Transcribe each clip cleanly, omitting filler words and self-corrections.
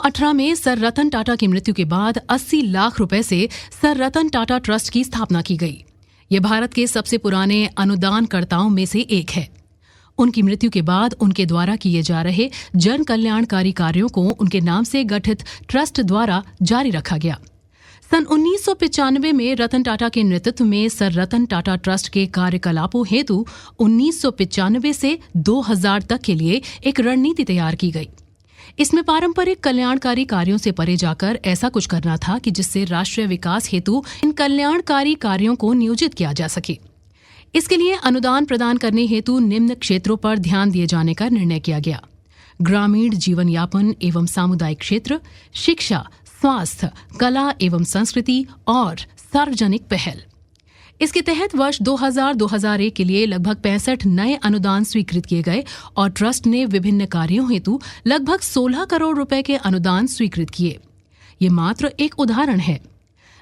1918 में सर रतन टाटा की मृत्यु के बाद 80 लाख रुपए से सर रतन टाटा ट्रस्ट की स्थापना की गई। ये भारत के सबसे पुराने अनुदानकर्ताओं में से एक है। उनकी मृत्यु के बाद उनके द्वारा किए जा रहे जन कल्याणकारी कार्यों को उनके नाम से गठित ट्रस्ट द्वारा जारी रखा गया। सन 1995 में रतन टाटा के नेतृत्व में सर रतन टाटा ट्रस्ट के कार्यकलापों हेतु 1995 से 2000 तक के लिए एक रणनीति तैयार की गई। इसमें पारंपरिक कल्याणकारी कार्यों से परे जाकर ऐसा कुछ करना था कि जिससे राष्ट्रीय विकास हेतु इन कल्याणकारी कार्यों को नियोजित किया जा सके। इसके लिए अनुदान प्रदान करने हेतु निम्न क्षेत्रों पर ध्यान दिए जाने का निर्णय किया गया: ग्रामीण जीवन यापन एवं सामुदायिक क्षेत्र, शिक्षा, स्वास्थ्य, कला एवं संस्कृति और सार्वजनिक पहल। इसके तहत वर्ष 2000-2001 के लिए लगभग 65 नए अनुदान स्वीकृत किए गए और ट्रस्ट ने विभिन्न कार्यों हेतु लगभग 16 करोड़ रुपए के अनुदान स्वीकृत किए। ये मात्र एक उदाहरण है।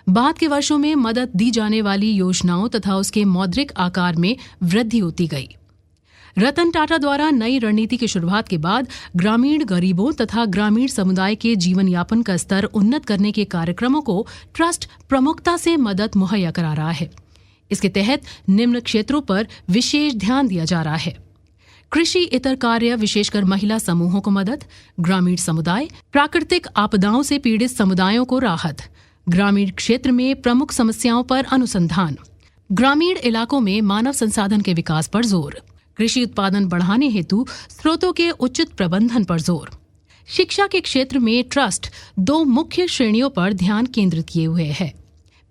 बाद के वर्षों में मदद दी जाने वाली योजनाओं तथा उसके मौद्रिक आकार में वृद्धि होती गई। रतन टाटा द्वारा नई रणनीति की शुरुआत के बाद ग्रामीण गरीबों तथा ग्रामीण समुदाय के जीवन यापन का स्तर उन्नत करने के कार्यक्रमों को ट्रस्ट प्रमुखता से मदद मुहैया करा रहा है। इसके तहत निम्न क्षेत्रों पर विशेष ध्यान दिया जा रहा है: कृषि इतर कार्य, विशेषकर महिला समूहों को मदद, ग्रामीण समुदाय, प्राकृतिक आपदाओं से पीड़ित समुदायों को राहत, ग्रामीण क्षेत्र में प्रमुख समस्याओं पर अनुसंधान, ग्रामीण इलाकों में मानव संसाधन के विकास पर जोर, कृषि उत्पादन बढ़ाने हेतु स्रोतों के उचित प्रबंधन पर जोर। शिक्षा के क्षेत्र में ट्रस्ट 2 मुख्य श्रेणियों पर ध्यान केंद्रित किए हुए है।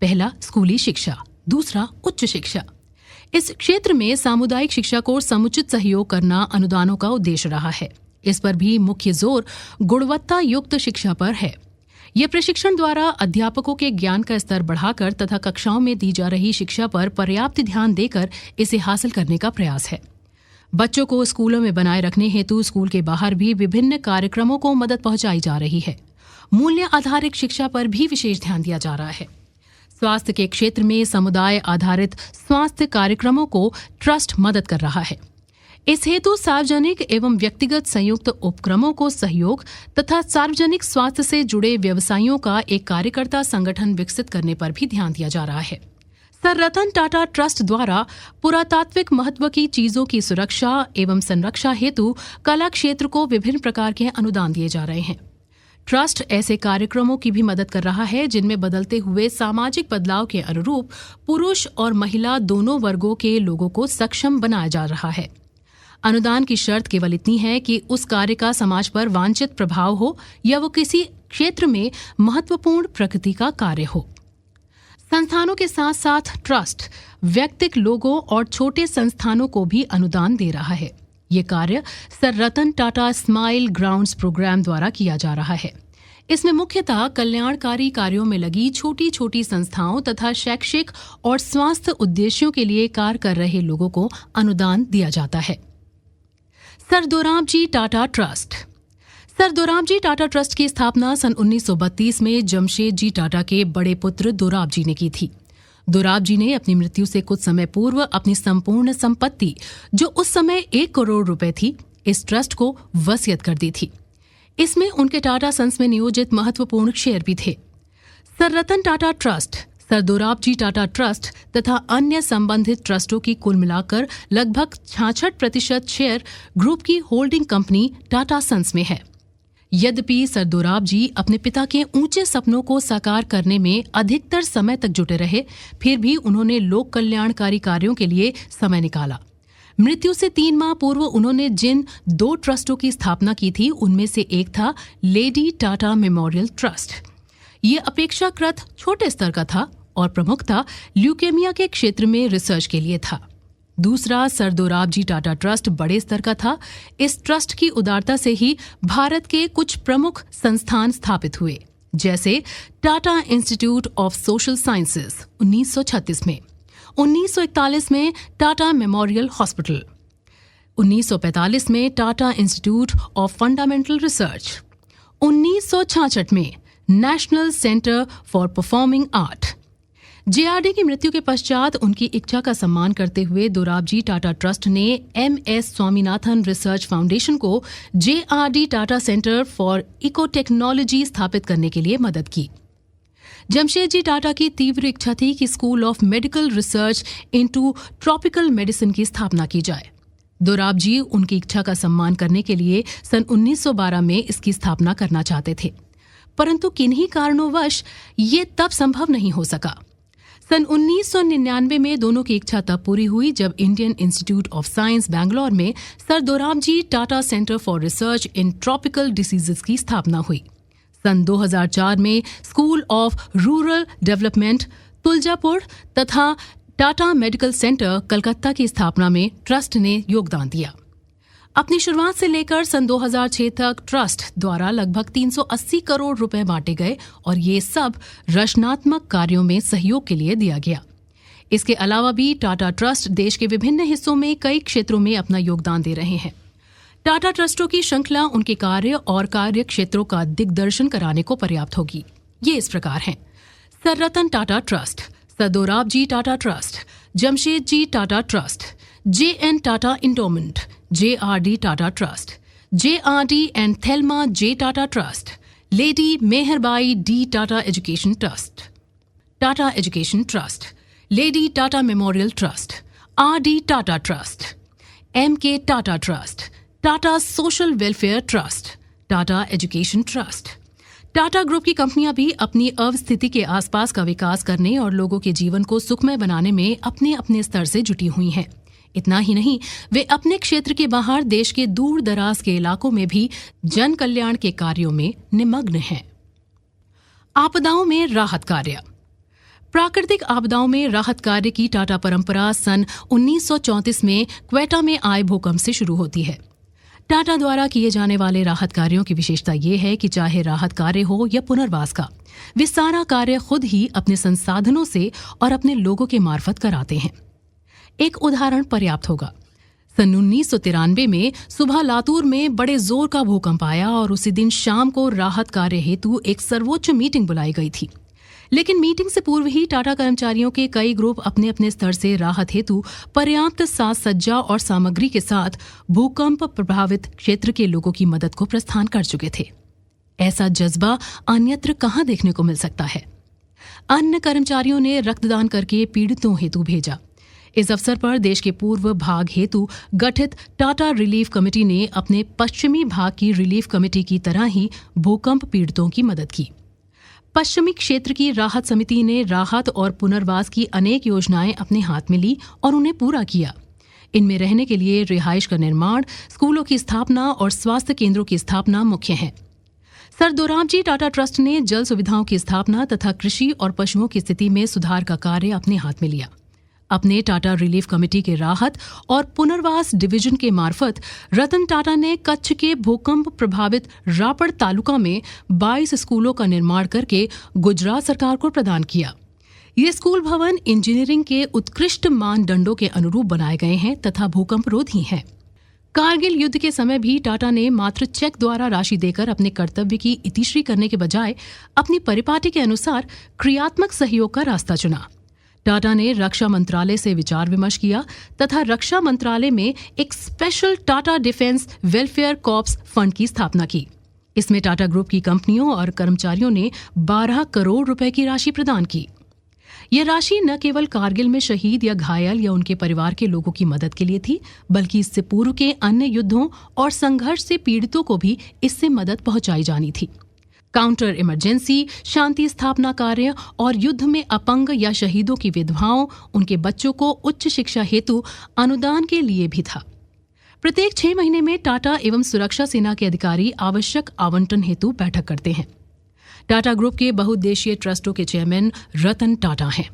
पहला स्कूली शिक्षा, दूसरा उच्च शिक्षा। इस क्षेत्र में सामुदायिक शिक्षा को समुचित सहयोग करना अनुदानों का उद्देश्य रहा है। इस पर भी मुख्य जोर गुणवत्ता युक्त शिक्षा पर है। यह प्रशिक्षण द्वारा अध्यापकों के ज्ञान का स्तर बढ़ाकर तथा कक्षाओं में दी जा रही शिक्षा पर पर्याप्त ध्यान देकर इसे हासिल करने का प्रयास है। बच्चों को स्कूलों में बनाए रखने हेतु स्कूल के बाहर भी विभिन्न कार्यक्रमों को मदद पहुंचाई जा रही है। मूल्य आधारित शिक्षा पर भी विशेष ध्यान दिया जा रहा है। स्वास्थ्य के क्षेत्र में समुदाय आधारित स्वास्थ्य कार्यक्रमों को ट्रस्ट मदद कर रहा है। इस हेतु सार्वजनिक एवं व्यक्तिगत संयुक्त उपक्रमों को सहयोग तथा सार्वजनिक स्वास्थ्य से जुड़े व्यवसायियों का एक कार्यकर्ता संगठन विकसित करने पर भी ध्यान दिया जा रहा है। सर रतन टाटा ट्रस्ट द्वारा पुरातात्विक महत्व की चीजों की सुरक्षा एवं संरक्षा हेतु कला क्षेत्र को विभिन्न प्रकार के अनुदान दिए जा रहे हैं। ट्रस्ट ऐसे कार्यक्रमों की भी मदद कर रहा है जिनमें बदलते हुए सामाजिक बदलाव के अनुरूप पुरुष और महिला दोनों वर्गों के लोगों को सक्षम बनाया जा रहा है। अनुदान की शर्त केवल इतनी है कि उस कार्य का समाज पर वांछित प्रभाव हो या वो किसी क्षेत्र में महत्वपूर्ण प्रकृति का कार्य हो। संस्थानों के साथ साथ ट्रस्ट व्यक्तिगत लोगों और छोटे संस्थानों को भी अनुदान दे रहा है। ये कार्य sir Ratan Tata smile grounds programme द्वारा किया जा रहा है। इसमें मुख्यतः कल्याणकारी कार्यों में लगी छोटी छोटी संस्थाओं तथा शैक्षिक और स्वास्थ्य उद्देश्यों के लिए कार्य कर रहे लोगों को अनुदान दिया जाता है। Sir Dorabji Tata trust. Sir Dorabji Tata trust की स्थापना सन 1932 में जमशेदजी टाटा के बड़े पुत्र दोराबजी ने की थी। दोराबजी ने अपनी मृत्यु से कुछ समय पूर्व अपनी संपूर्ण संपत्ति, जो उस समय 1 करोड़ रुपए थी, इस ट्रस्ट को वसीयत कर दी थी। इसमें उनके टाटा सन्स में नियोजित महत्वपूर्ण शेयर भी थे। Sir Ratan Tata trust, sir Dorabji Tata trust तथा अन्य संबंधित ट्रस्टों की कुल मिलाकर लगभग 66% शेयर ग्रुप की होल्डिंग कंपनी टाटा सन्स में है। यद्यपि सर दोराबजी अपने पिता के ऊंचे सपनों को साकार करने में अधिकतर समय तक जुटे रहे, फिर भी उन्होंने लोक कल्याणकारी कार्यों के लिए समय निकाला। मृत्यु से 3 माह पूर्व उन्होंने जिन 2 ट्रस्टों की स्थापना की थी, उनमें से एक था लेडी टाटा मेमोरियल ट्रस्ट। ये अपेक्षाकृत छोटे स्तर का था और प्रमुखता ल्यूकेमिया के क्षेत्र में रिसर्च के लिए था। दूसरा सर दोराबजी टाटा ट्रस्ट बड़े स्तर का था। इस ट्रस्ट की उदारता से ही भारत के कुछ प्रमुख संस्थान स्थापित हुए, जैसे Tata institute of social sciences 1936 में, 1941 में टाटा मेमोरियल हॉस्पिटल, 1945 में Tata institute of fundamental research, 1966 में national centre for performing art, JRD की मृत्यु के पश्चात उनकी इच्छा का सम्मान करते हुए दोराबजी टाटा ट्रस्ट ने एमएस स्वामीनाथन रिसर्च फाउंडेशन को जेआरडी टाटा सेंटर फॉर इकोटेक्नोलॉजी स्थापित करने के लिए मदद की। जमशेदजी टाटा की तीव्र इच्छा थी कि school of medical research into tropical medicine की स्थापना की जाए। दोराबजी उनकी इच्छा का सम्मान करने के लिए सन 1912 में इसकी स्थापना करना चाहते थे, परंतु किन्हीं कारणोंवश ये तब संभव नहीं हो सका। सन 1999 में दोनों की इच्छा तब पूरी हुई जब Indian institute of science Bangalore में sir Dorabji Tata centre for research in tropical diseases की स्थापना हुई। सन 2004 में school of rural development Tuljapur तथा टाटा मेडिकल सेंटर कलकत्ता की स्थापना में ट्रस्ट ने योगदान दिया। अपनी शुरुआत से लेकर सन 2006 तक ट्रस्ट द्वारा लगभग 380 करोड़ रुपए बांटे गए और ये सब रचनात्मक कार्यों में सहयोग के लिए दिया गया। इसके अलावा भी टाटा ट्रस्ट देश के विभिन्न हिस्सों में कई क्षेत्रों में अपना योगदान दे रहे हैं। टाटा ट्रस्टों की श्रृंखला उनके कार्य और कार्य क्षेत्रों का दिग्दर्शन कराने को पर्याप्त होगी। ये इस प्रकार हैं: sir Ratan Tata trust, sir Dorabji Tata trust, Jamshedji Tata trust, JN Tata endowment, JRD Tata trust, JRD and Thelma J Tata trust, lady Mehrbai D Tata education trust, Tata education trust, lady Tata memorial trust, RD Tata trust, MK Tata trust, Tata social welfare trust, Tata education trust. Tata group की कंपनियां भी अपनी अवस्थिति के आसपास का विकास करने और लोगों के जीवन को सुखमय बनाने में अपने अपने स्तर से जुटी हुई हैं। इतना ही नहीं, वे अपने क्षेत्र के बाहर देश के दूर दराज के इलाकों में भी जन कल्याण के कार्यों में निमग्न हैं। आपदाओं में राहत कार्य। प्राकृतिक आपदाओं में राहत कार्य की टाटा परंपरा सन 1934 में क्वेटा में आए भूकंप से शुरू होती है। टाटा द्वारा किए जाने वाले राहत कार्यों की विशेषता ये है कि चाहे राहत कार्य हो या पुनर्वास का, वे सारा कार्य खुद ही अपने संसाधनों से और अपने लोगों के मार्फत कराते हैं। एक उदाहरण पर्याप्त होगा। सन 1993 में सुबह लातूर में बड़े जोर का भूकंप आया और उसी दिन शाम को राहत कार्य हेतु एक सर्वोच्च मीटिंग बुलाई गई थी। लेकिन मीटिंग से पूर्व ही टाटा कर्मचारियों के कई ग्रुप अपने अपने स्तर से राहत हेतु पर्याप्त साज सज्जा और सामग्री के साथ भूकंप प्रभावित क्षेत्र के लोगों की मदद को प्रस्थान कर चुके थे। ऐसा जज्बा अन्यत्र कहाँ देखने को मिल सकता है। अन्य कर्मचारियों ने रक्तदान करके पीड़ितों हेतु भेजा। इस अवसर पर देश के पूर्व भाग हेतु गठित टाटा रिलीफ कमेटी ने अपने पश्चिमी भाग की रिलीफ कमेटी की तरह ही भूकंप पीड़ितों की मदद की। पश्चिमी क्षेत्र की राहत समिति ने राहत और पुनर्वास की अनेक योजनाएं अपने हाथ में ली और उन्हें पूरा किया। इनमें रहने के लिए रिहाइश का निर्माण, स्कूलों की स्थापना और स्वास्थ्य केंद्रों की स्थापना मुख्य है। सर दोराबजी टाटा ट्रस्ट ने जल सुविधाओं की स्थापना तथा कृषि और पशुओं की स्थिति में सुधार का कार्य अपने हाथ में लिया। अपने टाटा रिलीफ कमेटी के राहत और पुनर्वास डिवीजन के मार्फत रतन टाटा ने कच्छ के भूकंप प्रभावित रापड़ तालुका में 22 स्कूलों का निर्माण करके गुजरात सरकार को प्रदान किया। ये स्कूल भवन इंजीनियरिंग के उत्कृष्ट मानदंडों के अनुरूप बनाए गए हैं तथा भूकंप रोधी हैं। कारगिल युद्ध के समय भी टाटा ने मात्र चेक द्वारा राशि देकर अपने कर्तव्य की इतिश्री करने के बजाय अपनी परिपाटी के अनुसार क्रियात्मक सहयोग का रास्ता चुना। टाटा ने रक्षा मंत्रालय से विचार विमर्श किया तथा रक्षा मंत्रालय में एक special Tata defence welfare corps fund की स्थापना की। इसमें टाटा ग्रुप की कंपनियों और कर्मचारियों ने 12 करोड़ रुपए की राशि प्रदान की। यह राशि न केवल कारगिल में शहीद या घायल या उनके परिवार के लोगों की मदद के लिए थी, बल्कि इससे पूर्व के अन्य युद्धों और संघर्ष से पीड़ितों को भी इससे मदद पहुंचाई जानी थी। काउंटर इमरजेंसी, शांति स्थापना कार्य और युद्ध में अपंग या शहीदों की विधवाओं, उनके बच्चों को उच्च शिक्षा हेतु अनुदान के लिए भी था। प्रत्येक 6 महीने में टाटा एवं सुरक्षा सेना के अधिकारी आवश्यक आवंटन हेतु बैठक करते हैं। टाटा ग्रुप के बहुउद्देशीय ट्रस्टों के चेयरमैन रतन टाटा हैं।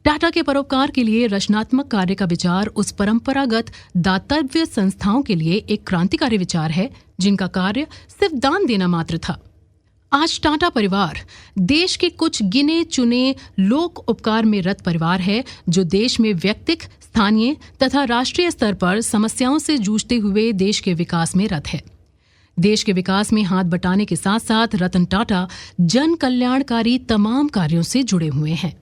टाटा के परोपकार के लिए रचनात्मक कार्य का विचार उस परंपरागत दातव्य संस्थाओं के लिए एक क्रांतिकारी विचार है जिनका कार्य सिर्फ दान देना मात्र था। आज टाटा परिवार देश के कुछ गिने चुने लोक उपकार में रत परिवार है जो देश में व्यक्तिक, स्थानीय तथा राष्ट्रीय स्तर पर समस्याओं से जूझते हुए देश के विकास में रत है। देश के विकास में हाथ बटाने के साथ साथ रतन टाटा जन कल्याणकारी तमाम कार्यों से जुड़े हुए हैं।